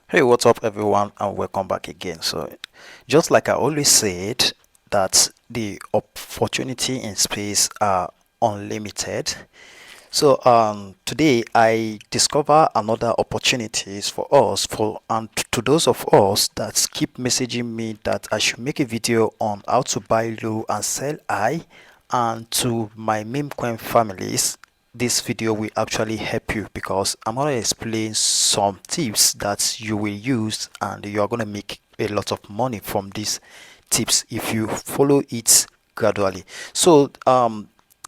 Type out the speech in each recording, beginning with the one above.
Hey, what's up, everyone, and welcome back again. So, just like I always said, that the opportunity in space are unlimited. So, today I discover another opportunities for us, and to those of us that keep messaging me that I should make a video on how to buy low and sell high, and to my meme coin families, this video will actually help you because I'm going to explain some tips that you will use and you are going to make a lot of money from these tips if you follow it gradually. So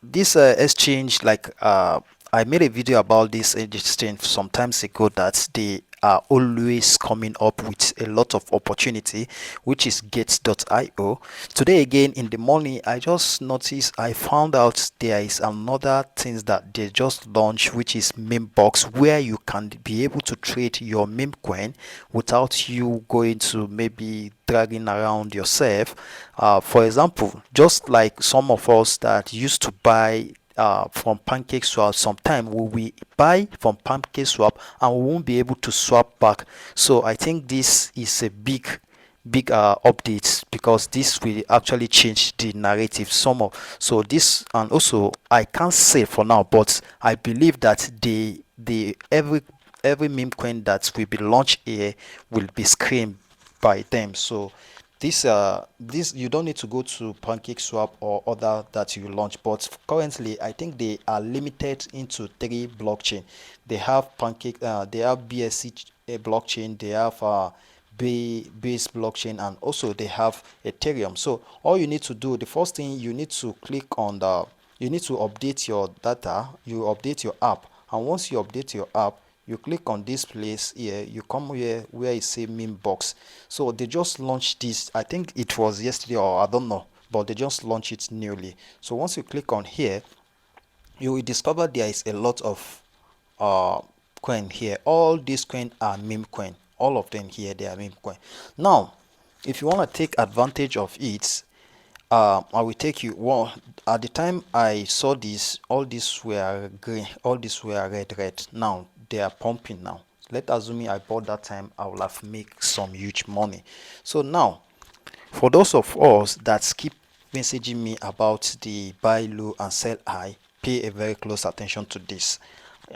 this exchange, I made a video about this exchange some times ago, that they are always coming up with a lot of opportunity, which is get.io. Today again in the morning, I just noticed, I found out there is another things that they just launched, which is Memebox, where you can be able to trade your meme coin without you going to maybe dragging around yourself. For example, just like some of us that used to buy from pancake swap, sometime we will buy from pancake swap and we won't be able to swap back. So I think this is a big update, because this will actually change the narrative some of. So this, and also I can't say for now, but I believe that the every meme coin that will be launched here will be screened by them. So this, you don't need to go to pancake swap or other that you launch, but currently I think they are limited into 3 blockchain. They have they have BSC blockchain, they have base blockchain, and also they have Ethereum. So all you need to do, the first thing you need to click on, you need to update your data, you update your app, and once you update your app, you click on this place here, you come here where it say Memebox. So they just launched this, I think it was yesterday, or I don't know, but they just launched it newly. So once you click on here, you will discover there is a lot of uh coin here. All these coin are meme coin, all of them here, they are meme coin. Now if you want to take advantage of it, I will take you. Well, at the time I saw this, all these were green, all these were red. Now they are pumping now. Let assume I bought that time, I will have make some huge money. So now, for those of us that keep messaging me about the buy low and sell high, pay a very close attention to this.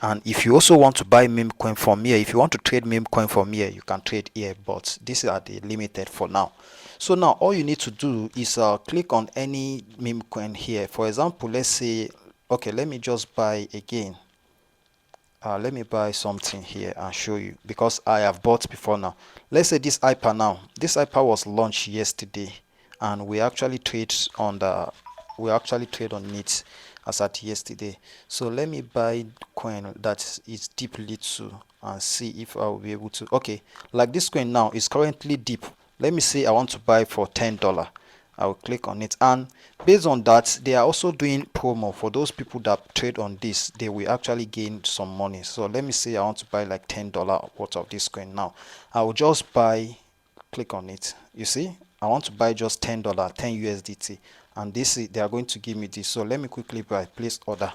And if you also want to buy meme coin from here, if you want to trade meme coin from here, you can trade here, but these are the limited for now. So now all you need to do is click on any meme coin here. For example, let's say, okay, let me just buy again. Let me buy something here and show you, because I have bought before. Now let's say this hyper. Now this hyper was launched yesterday, and we actually trade on it as at yesterday. So let me buy coin that is deep little and see if I will be able to. Okay, like this coin now is currently deep. Let me say I want to buy for $10. I will click on it, and based on that, they are also doing promo for those people that trade on this. They will actually gain some money. So let me say I want to buy like $10 worth of this coin. Now I will just buy, click on it. You see, I want to buy just $10, 10 USDT, and this is, they are going to give me this. So let me quickly buy, place order.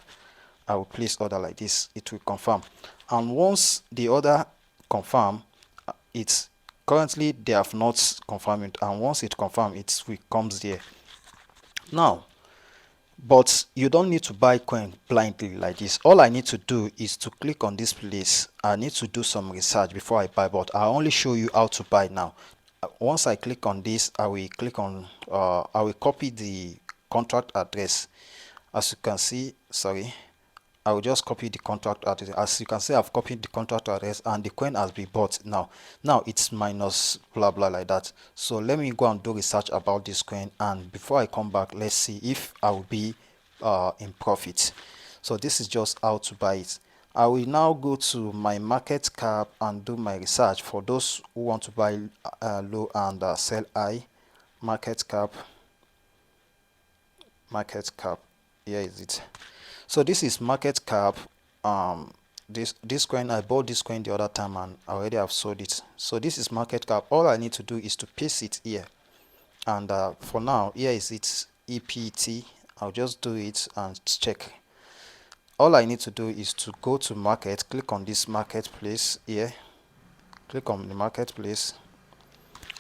I will place order like this, it will confirm, and once the order confirm, it's currently they have not confirmed it, and once it confirms, it comes there now. But you don't need to buy coin blindly like this. All I need to do is to click on this place. I need to do some research before I buy, but I only show you how to buy now. Once I click on this, I will click on I will copy the contract address. As you can see, sorry, I will just copy the contract address. As you can see, I've copied the contract address, and the coin has been bought now. Now it's minus blah blah like that. So let me go and do research about this coin, and before I come back, let's see if I will be in profit. So this is just how to buy it. I will now go to my market cap and do my research for those who want to buy low and sell high. Market cap, here is it. So this is market cap. This coin, I bought this coin the other time and I already have sold it. So this is market cap. All I need to do is to paste it here, and for now, here is its EPT. I'll just do it and check. All I need to do is to go to market, click on this marketplace here, click on the marketplace.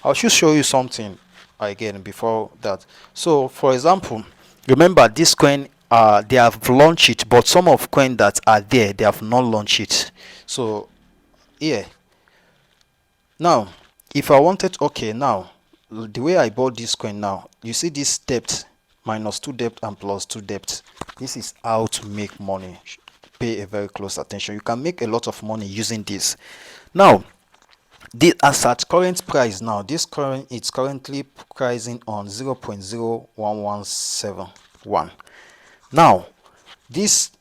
I should show you something again before that. So for example, remember this coin, they have launched it, but some of coin that are there, they have not launched it. So here, now if I wanted, okay, now the way I bought this coin, now you see this debt, -2 debt and +2 debt. This is how to make money. Pay a very close attention. You can make a lot of money using this. Now this, as at current price, now this current, it's currently pricing on 0.011171. Now this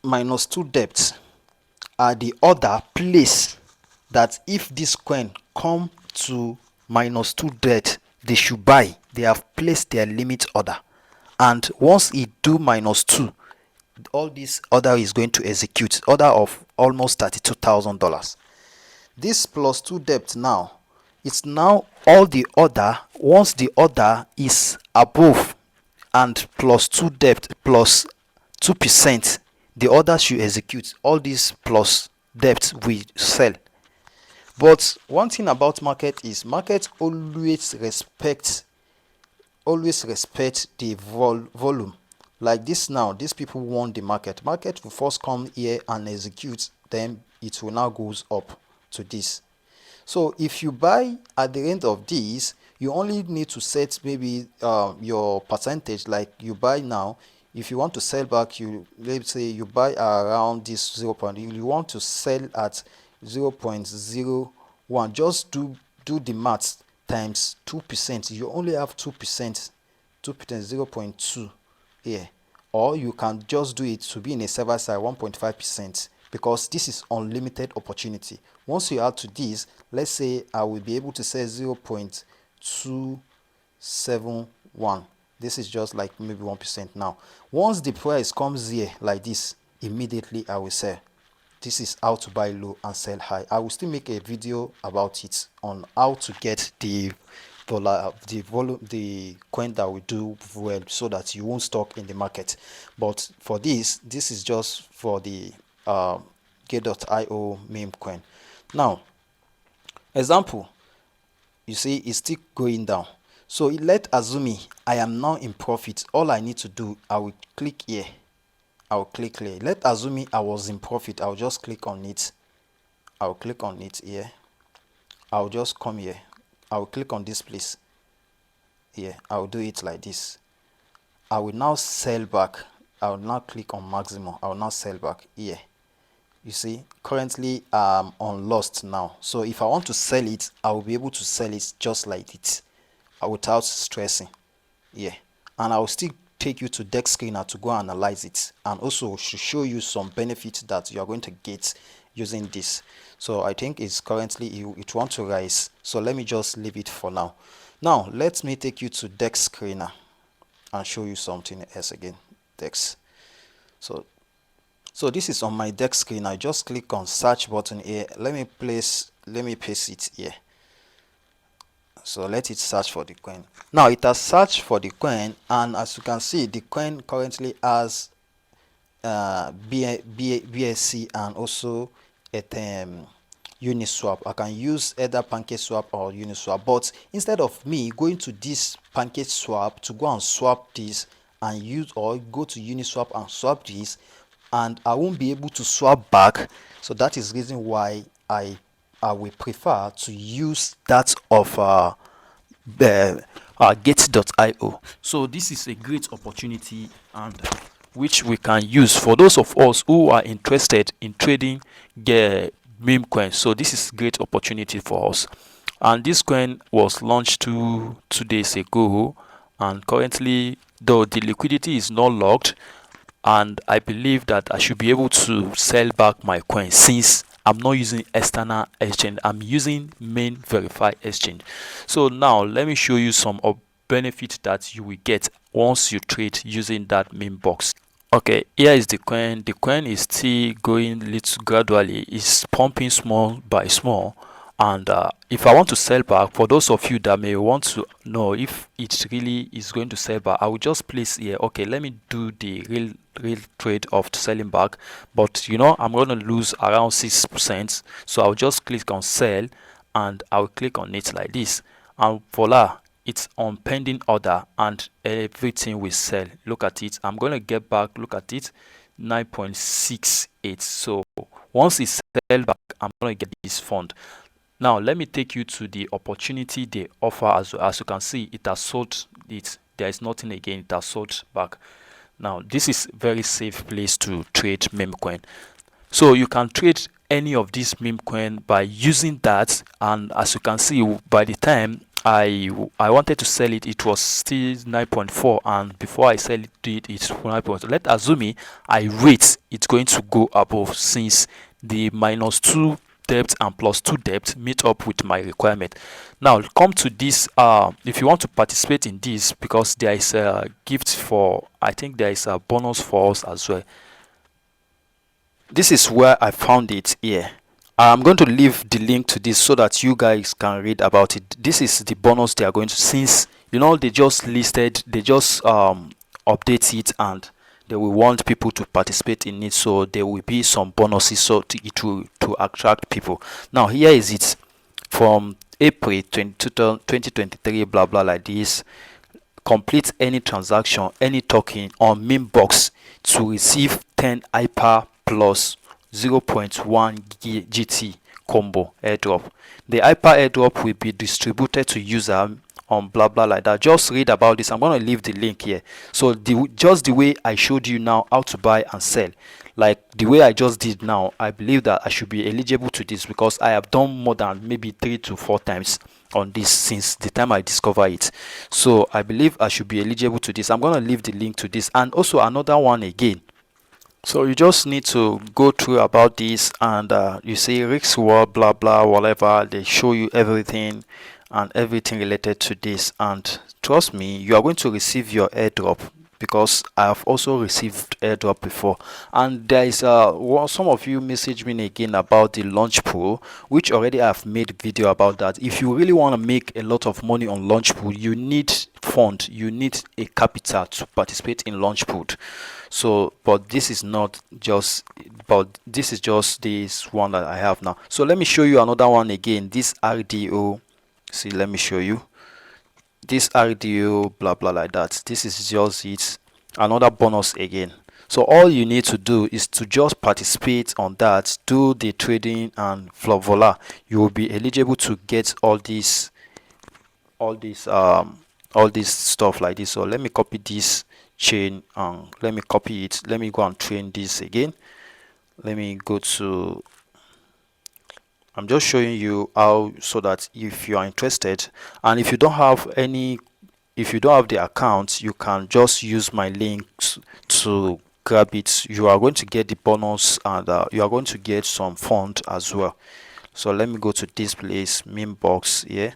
-2 debts are the other place that if this coin come to -2 debt, they should buy. They have placed their limit order, and once it do -2, all this order is going to execute, order of almost $32,000. This +2 debt, now it's now all the order, once the order is above and +2 debt plus 2%, the order should execute. All these plus debt will sell. But one thing about market is market always respect the volume. Like this, now these people want the market will first come here and execute, then it will now goes up to this. So if you buy at the end of this, you only need to set maybe your percentage. Like you buy now, if you want to sell back, you, let's say you buy around this 0. You want to sell at 0.01, just do the math times 2%. You only have 2%, 0.2 here, or you can just do it to be in a server side 1.5%, because this is unlimited opportunity. Once you add to this, let's say I will be able to sell 0.271. This is just like maybe 1%. Now once the price comes here like this, immediately I will sell. This is how to buy low and sell high. I will still make a video about it on how to get the coin that will do well, so that you won't stock in the market. But for this is just for the get.io meme coin. Now example, you see it's still going down. So let assume I am now in profit. All I need to do, I will click here, I will click here. Let assume I was in profit. I'll just click on it. I'll click on it here. I'll just come here. I'll click on this place here. I'll do it like this. I will now sell back. I will now click on maximum. I will now sell back here. You see, currently I'm on lost now. So if I want to sell it, I will be able to sell it just like it, without stressing. Yeah, and I will still take you to Dex Screener to go analyze it, and also to show you some benefits that you are going to get using this. So I think it's currently it want to rise, so let me just leave it for now. Now let me take you to Dex Screener and show you something else again. Dex. So this is on my Dex screen. I just click on search button here. Let me paste it here. So let it search for the coin. Now it has searched for the coin, and as you can see, the coin currently has BSC and also Uniswap. I can use either PancakeSwap or Uniswap, but instead of me going to this PancakeSwap to go and swap this and use, or go to Uniswap and swap this, and I won't be able to swap back, so that is the reason why I will prefer to use that of get.io. So this is a great opportunity, and which we can use for those of us who are interested in trading meme coins. So this is great opportunity for us, and this coin was launched 2 days ago, and currently, though the liquidity is not locked, and I believe that I should be able to sell back my coin, since I'm not using external exchange, I'm using main verified exchange. So now let me show you some of benefits that you will get once you trade using that Memebox. Okay, here is the coin. The coin is still going little gradually, it's pumping small by small. And if I want to sell back, for those of you that may want to know if it really is going to sell back, I will just place here. Okay, let me do the real trade of selling back, but you know I'm going to lose around 6%. So I'll just click on sell and I'll click on it like this, and voila, it's on pending order and everything will sell. Look at it, I'm going to get back, look at it, 9.68. so once it's sell back, I'm going to get this fund. Now let me take you to the opportunity they offer. As you can see, it has sold it, there is nothing again, it has sold back. Now this is very safe place to trade meme coin. So you can trade any of these meme coin by using that, and as you can see, by the time I wanted to sell it, it was still 9.4, and before I sell it's 9.2. Let assume I wait, it's going to go above, since the -2 debt and +2 debt meet up with my requirement. Now come to this, if you want to participate in this, because there is a gift for, I think there is a bonus for us as well. This is where I found it here. I'm going to leave the link to this so that you guys can read about it. This is the bonus they are going to, since you know they just listed, they just update it, and they will want people to participate in it, so there will be some bonuses, so to attract people. Now here is it, from April 2023, blah blah like this. Complete any transaction, any token on Memebox to receive 10 hyper plus 0.1 GT combo airdrop. The hyper airdrop will be distributed to user on blah blah like that. Just read about this. I'm going to leave the link here. So just the way I showed you now how to buy and sell, like the way I just did now, I believe that I should be eligible to this, because I have done more than maybe 3 to 4 times on this since the time I discover it. So I believe I should be eligible to this. I'm going to leave the link to this, and also another one again. So you just need to go through about this, and you see Rick's World, blah blah whatever, they show you everything and everything related to this, and trust me, you are going to receive your airdrop, because I have also received airdrop before. And there is some of you message me again about the launch pool, which already I've made video about that. If you really want to make a lot of money on launch pool, you need fund, you need a capital to participate in launch pool. So but this is not just, but this is just this one that I have now. So let me show you another one again, this RDO. See, let me show you this RDO, blah blah like that. This is just it, another bonus again. So all you need to do is to just participate on that, do the trading, and voila, you will be eligible to get all this stuff like this. So let me copy this chain, let me copy it, let me go and train this again. Let me go to, I'm just showing you how, so that if you are interested, and if you don't have the account, you can just use my links to grab it. You are going to get the bonus, and you are going to get some fund as well. So let me go to this place, Memebox here,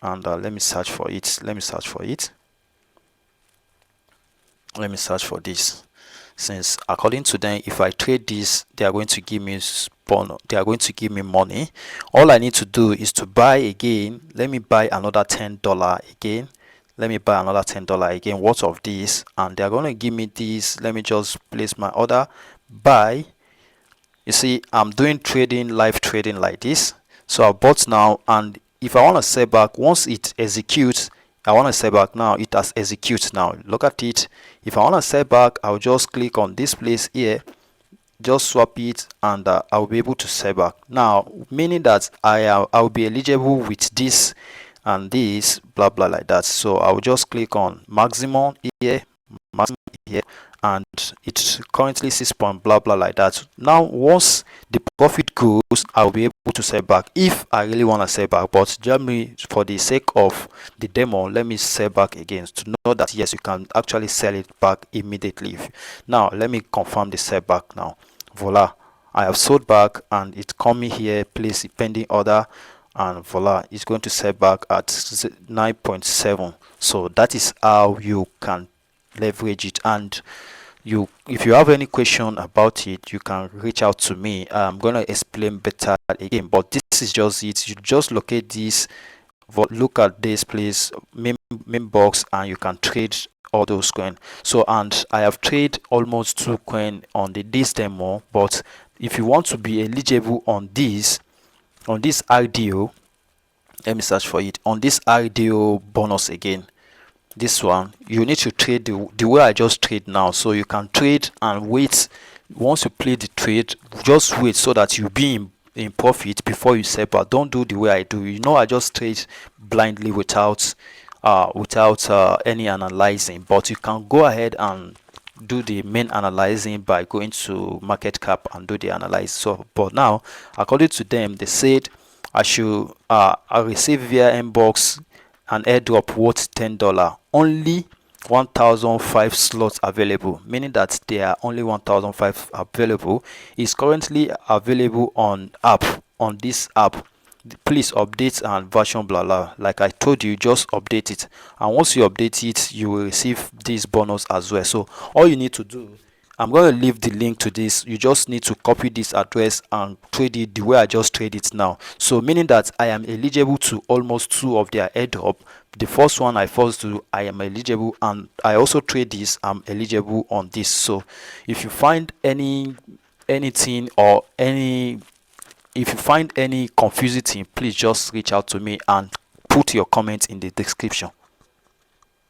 and let me search for it. Let me search for this, since according to them, if I trade this, they are going to give me they are going to give me money. All I need to do is to buy again. Let me buy another $10 again. Let me buy another $10 again worth of this, and they are going to give me this. Let me just place my order, buy. You see, I'm doing trading, live trading like this. So I bought now, and if I want to sell back, once it executes, I want to sell back now, it has executed now. Look at it. If I want to sell back, I'll just click on this place here, just swap it, and I'll be able to sell back now, meaning that I'll be eligible with this and this, blah blah like that. So I'll just click on maximum here, and it's currently 6 point blah blah like that. Now once the profit goes, I'll be able to sell back if I really want to sell back. But generally, for the sake of the demo, let me sell back again to know that yes, you can actually sell it back immediately. Now let me confirm the sell back now. Voila, I have sold back, and it's coming here, place pending order, and voila, it's going to sell back at 9.7. so that is how you can leverage it. And if you have any question about it, you can reach out to me. I'm gonna explain better again, but this is just it. You just locate this, look at this place, Memebox, and you can trade all those coin. So, and I have traded almost 2 coin on this demo. But if you want to be eligible on this RDO, let me search for it. On this RDO bonus again, this one, you need to trade the way I just trade now. So you can trade and wait. Once you play the trade, just wait so that you be in profit before you sell. But don't do the way I do. I just trade blindly without any analyzing. But you can go ahead and do the main analyzing by going to market cap and do the analysis. So, but now, according to them, they said I receive via inbox an airdrop worth $10. Only 1005 slots available, meaning that there are only 1005 available. Is currently available on this app. Please update and version blah blah. Like I told you, just update it, and once you update it, you will receive this bonus as well. So all you need to do, I'm going to leave the link to this. You just need to copy this address and trade it the way I just trade it now. So meaning that I am eligible to almost 2 of their airdrop. The first one I first do, I am eligible, and I also trade this, I'm eligible on this. So if you find anything or if you find any confusing thing, please just reach out to me and put your comment in the description.